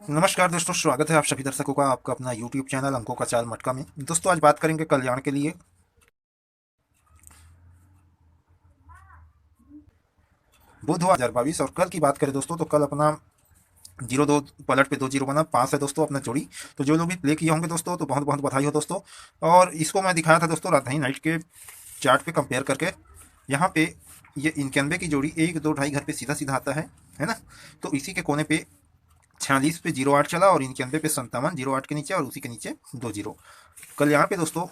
नमस्कार दोस्तों, स्वागत है आप सभी दर्शकों का आपका अपना YouTube चैनल अंकों का चाल मटका में। दोस्तों, आज बात करेंगे कल्याण के लिए बुधवार 2022। और कल की बात करें दोस्तों, तो कल अपना 0-2 पलट पे 2-0 बना, पास है दोस्तों अपना जोड़ी। तो जो लोग भी प्ले किए होंगे दोस्तों, तो बहुत बहुत बधाई हो दोस्तों। और इसको मैं दिखाया था दोस्तों राजधानी नाइट के चार्ट पे कंपेयर करके। यहाँ पे ये 91 की जोड़ी 1-2 ढाई घर पे सीधा सीधा आता है ना। तो इसी के कोने पे 46 पे 0-8 चला, और 91 पे 57 0-8 के नीचे, और उसी के नीचे 2-0। कल्याण पे दोस्तों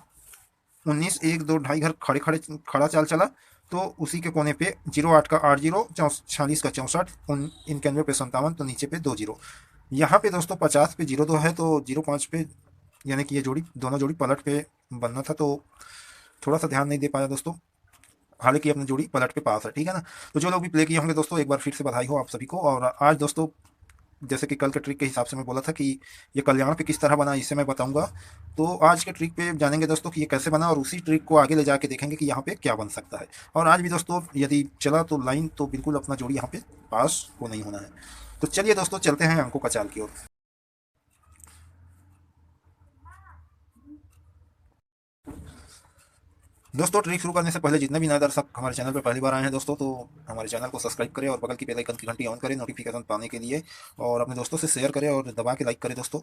19 1 2 ढाई घर खड़े खड़े खड़ा चाल चला। तो उसी के कोने पे 0-8 का 8-0, 46 का 64, 91 पे 57, तो नीचे पे 2-0। यहाँ पे दोस्तों 50 पे 0-2 है, तो 0-5 पे यानी कि ये जोड़ी दोनों जोड़ी पलट पे बनना था, तो थोड़ा सा ध्यान नहीं दे पाया दोस्तों। हालांकि अपनी जोड़ी पलट पे पास है, ठीक है ना। तो जो लोग भी प्ले किए होंगे दोस्तों, एक बार फिर से बधाई हो आप सभी को। और आज दोस्तों, जैसे कि कल के ट्रिक के हिसाब से मैं बोला था कि ये कल्याण पे किस तरह बना, इसे मैं बताऊंगा। तो आज के ट्रिक पे जानेंगे दोस्तों कि ये कैसे बना, और उसी ट्रिक को आगे ले जाके देखेंगे कि यहाँ पे क्या बन सकता है। और आज भी दोस्तों यदि चला तो लाइन तो बिल्कुल अपना जोड़ी यहाँ पे पास को नहीं होना है। तो चलिए दोस्तों, चलते हैं अंकों का चाल की ओर। दोस्तों, ट्रिक शुरू करने से पहले जितने भी नए दर्शक हमारे चैनल पर पहली बार आए हैं दोस्तों, तो हमारे चैनल को सब्सक्राइब करें और बगल की बेल आइकन की घंटी ऑन करें नोटिफिकेशन पाने के लिए। और अपने दोस्तों से शेयर करें और दबा के लाइक करें दोस्तों।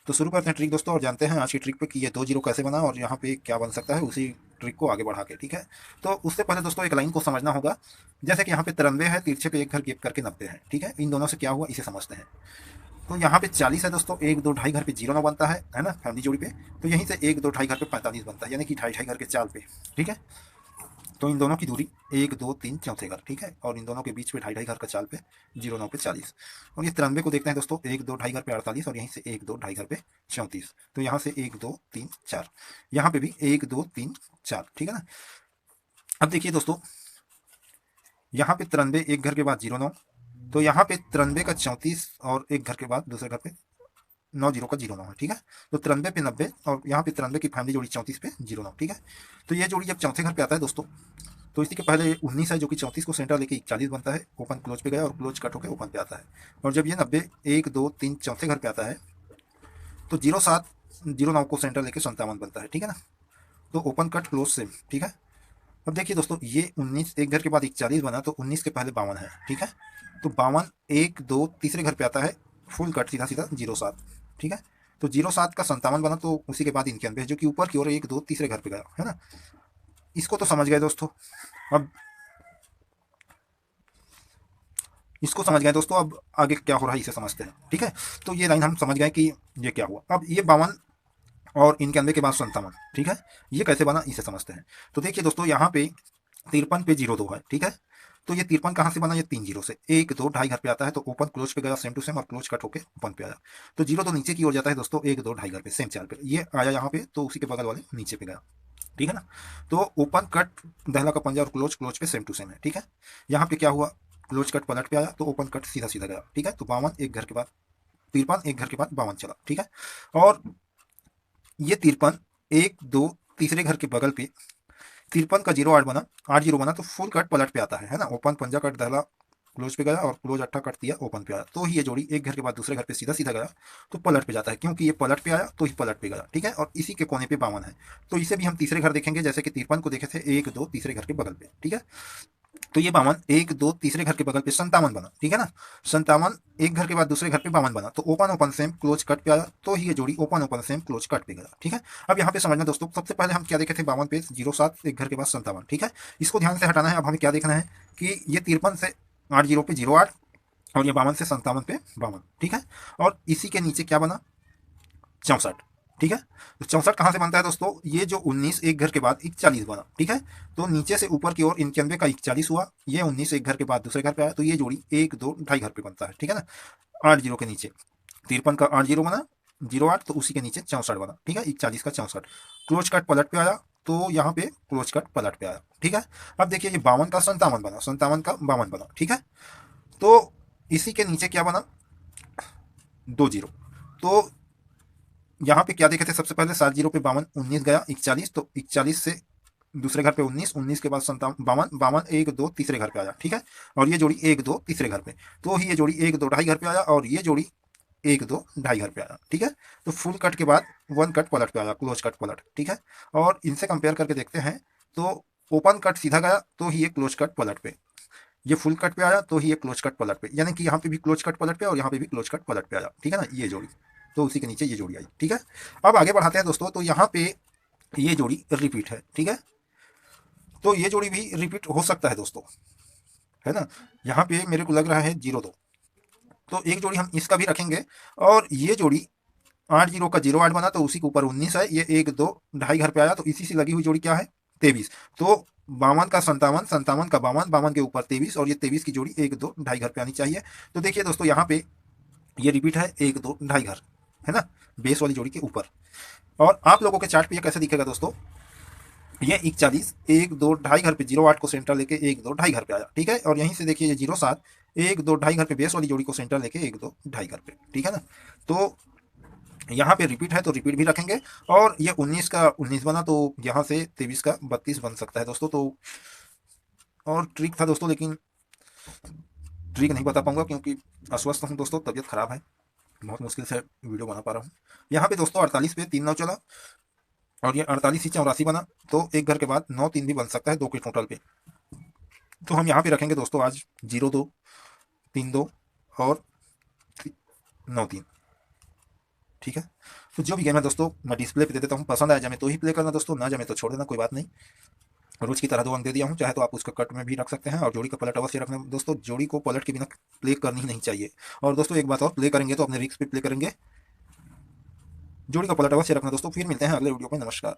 तो शुरू करते हैं ट्रिक दोस्तों, और जानते हैं आज की ट्रिक पे कि ये 2-0 कैसे बना और यहाँ पे क्या बन सकता है, उसी ट्रिक को आगे बढ़ा के, ठीक है। तो उससे पहले दोस्तों एक लाइन को समझना होगा। जैसे कि यहाँ पे 93 है, तिरछे पे एक घर गेप करके 90 है, ठीक है। इन दोनों से क्या हुआ इसे समझते हैं। तो यहाँ पे 40 है दोस्तों, 1 2 ढाई घर पे 0 बनता है ना, फैमिली जोड़ी पे। तो यहीं से 1 2 ढाई घर पे 45 बनता है, यानी कि ढाई ढाई घर के चाल पे, ठीक है। तो इन दोनों की दूरी 1 2 3 चौथे घर, ठीक है। और इन दोनों के बीच में ढाई ढाई घर का चाल पे 0 9 पे 40। और ये 93 को देखते हैं दोस्तों, 1 2 ढाई घर पे 48, और यहीं से 1 2 ढाई घर पे 34। तो यहाँ से 1 2 3 4, यहाँ पे भी 1 2 3 4, ठीक है ना। अब देखिए दोस्तों, यहाँ पे 93 एक घर के बाद 0 9, तो यहाँ पे 93 का 34, और एक घर के बाद दूसरे घर पे 9 0 का 0 9 है, ठीक है। तो 93 पे 90, और यहाँ पे 93 की फैमिली जोड़ी 34 पे 0 9, ठीक है। तो ये जोड़ी जब चौथे घर पे आता है दोस्तों, तो इसी के पहले 19 है जो कि 34 को सेंटर लेके 41 बनता है, ओपन क्लोज पे गया और क्लोज कट होकर ओपन पे आता है। और जब ये 90 1 2 3 चौथे घर पे आता है, तो 07 09 को सेंटर लेके 57 बनता है, ठीक है ना। तो ओपन कट क्लोज सेम, ठीक है। अब देखिए दोस्तों, ये 19 एक घर के बाद 41 बना, तो 19 के पहले 52 है, ठीक है। तो 52 1 2 तीसरे घर पे आता है, फुल कट सीधा सीधा 07, ठीक है। तो 07 का 57 बना, तो उसी के बाद 91 जो कि ऊपर की ओर 1 2 तीसरे घर पे गया, है ना। इसको तो समझ गए दोस्तों। अब इसको समझ गए दोस्तों, अब आगे क्या हो रहा है इसे समझते हैं, ठीक है। तो ये लाइन हम समझ गए कि ये क्या हुआ। अब ये 52 और 91 के बाद 57, ठीक है। ये कैसे बना इसे समझते हैं। तो देखिए दोस्तों, यहाँ पे 53 पे 0 2 है, ठीक है। तो ये 53 कहाँ से बना, ये 3 0 से 1 2 ढाई घर पे आता है, तो ओपन क्लोज पे गया सेम टू सेम, और क्लोज कट होके ओपन पे आया। तो 0 तो नीचे की ओर जाता है दोस्तों, 1 2 ढाई घर पे सेम चाल पे ये आया यहाँ पे, तो उसी के बगल वाले नीचे पे गया, ठीक है ना। तो ओपन कट दहला का पंजा, और क्लोज क्लोज पे सेम टू सेम है, ठीक है। यहाँ पे क्या हुआ, क्लोज कट पलट पे आया, तो ओपन कट सीधा सीधा गया, ठीक है। तो 52 एक घर के बाद 53 एक घर के बाद 52 चला, ठीक है। और ये 53 1 2 तीसरे घर के बगल पे 53 का 0 8 बना, 8 0 बना, तो फुल कट पलट पे आता है ना। ओपन पंजा कट दहला क्लोज पे गया, और क्लोज अट्ठा कट दिया ओपन पे आया, तो ही ये जोड़ी एक घर के बाद दूसरे घर पे सीधा सीधा गया, तो पलट पे जाता है, क्योंकि ये पलट पे आया तो ही पलट पे गया, ठीक है। और इसी के कोने पे 52 है, तो इसे भी हम तीसरे घर देखेंगे, जैसे कि 53 को देखे थे 1 2 तीसरे घर के बगल पे, ठीक है। तो ये 52 1 2 तीसरे घर के बगल पे 57 बना, ठीक है ना। 57 एक घर के बाद दूसरे घर पे 52 बना, तो open open same close cut पे आया, तो ही ये जोड़ी open open same close cut पे गया, ठीक है। अब यहाँ पे समझना दोस्तों, सबसे पहले हम क्या देखे थे, 52 पे 07 एक घर के बाद 57, ठीक है। इसको ध्यान से हटाना है। अब हमें क्या देखना है कि ये 53 से 8 0 पे 08, और ये 52 से 57 पे 52, ठीक है। और इसी के नीचे क्या बना, 64, ठीक है। तो 64 कहाँ से बनता है दोस्तों, ये जो 19 एक घर के बाद 41 बना, ठीक है। तो नीचे से ऊपर की ओर 91 का 41 हुआ, ये 19 एक घर के बाद दूसरे घर पे आया, तो ये जोड़ी 1 2 ढाई घर पे बनता है, ठीक है ना। 8 0 के नीचे 53 का 8 0 बना, 08, तो उसी के नीचे 64 बना, ठीक है। 41 का 64 क्लोज कट पलट पे आया, तो यहाँ पे क्लोज कट पलट पे आया, ठीक है। अब देखिए, ये 52 का 57 बना, 57 का 52 बना, ठीक है। तो इसी के नीचे क्या बना, 2 0। तो यहाँ पे क्या देखे थे, सबसे पहले 7 0 पे 52 19 गया 41, तो 41 से दूसरे घर पे 19, 19 के बाद 57 52 52 1 2 तीसरे घर पे आया, ठीक है। और ये जोड़ी 1 2 तीसरे घर पे, तो ही ये जोड़ी 1 2 ढाई घर पे आया, और ये जोड़ी एक दो ढाई घर पे आया, ठीक है। तो फुल कट के बाद वन कट पलट पे आया, क्लोज कट पलट, ठीक है। और इनसे कंपेयर करके देखते हैं तो ओपन कट सीधा गया तो ही ये क्लोज कट पलट पे, ये फुल कट पे आया तो ही ये क्लोज कट पलट पे, यानी कि यहाँ पे भी क्लोज कट पलट पे और यहाँ पे भी क्लोज कट पलट पे आया, ठीक है ना, ये जोड़ी। तो उसी के नीचे ये जोड़ी आई, ठीक है। अब आगे बढ़ाते हैं दोस्तों, तो यहाँ पे ये जोड़ी रिपीट है, ठीक है। तो ये जोड़ी भी रिपीट हो सकता है दोस्तों, है ना। यहाँ पे मेरे को लग रहा है 0 2, तो एक जोड़ी हम इसका भी रखेंगे। और ये जोड़ी 8 0 का 0 8 बना तो उसी के ऊपर 19 है, ये 1 2 ढाई घर पे आया तो इसी से लगी हुई जोड़ी क्या है 23। तो 52 का 57, 57 का 52, 52 के ऊपर 23 और ये 23 की जोड़ी 1 2 ढाई घर पे आनी चाहिए। तो देखिए दोस्तों यहाँ पे ये रिपीट है 1 2 ढाई घर, है ना, बेस वाली जोड़ी के ऊपर। और आप लोगों के चार्ट पे ये कैसे दिखेगा दोस्तों, ये 41 1 2 ढाई घर पे 0 8 को सेंटर लेके 1 2 ढाई घर पे आया, ठीक है। और यहीं से देखिए ये 0 7 1 2 ढाई घर पे बेस वाली जोड़ी को सेंटर लेके 1 2 ढाई घर पे, ठीक है ना। तो यहाँ पे रिपीट है तो रिपीट भी रखेंगे। और ये 19 का 19 बना तो यहाँ से 23 का 32 बन सकता है दोस्तों। तो और ट्रिक था दोस्तों, लेकिन ट्रिक नहीं बता पाऊंगा क्योंकि अस्वस्थ हूँ दोस्तों, तबीयत खराब है, बहुत मुश्किल से वीडियो बना पा रहा हूँ। यहाँ पे दोस्तों 48 पे 3 9 चला और ये 48 ही 84 बना, तो एक घर के बाद 9 3 भी बन सकता है 2 के टोटल पे। तो हम यहाँ पे रखेंगे दोस्तों आज 0 2 3 2 और 9 3, ठीक है। तो जो भी गेम है दोस्तों मैं डिस्प्ले पे दे देता हूँ, पसंद आया जाए तो ही प्ले करना दोस्तों, ना जाए तो छोड़ देना, कोई बात नहीं। रोज की तरह 2 अंक दे दिया हूँ, चाहे तो आप उसका कट में भी रख सकते हैं। और जोड़ी का पलट अवश्य रखना दोस्तों, जोड़ी को पलट के बिना प्ले करनी ही नहीं चाहिए। और दोस्तों एक बात और, प्ले करेंगे तो अपने रिस्क पे प्ले करेंगे, जोड़ी का पलट अवश्य रखना दोस्तों। फिर मिलते हैं अगले वीडियो में, नमस्कार।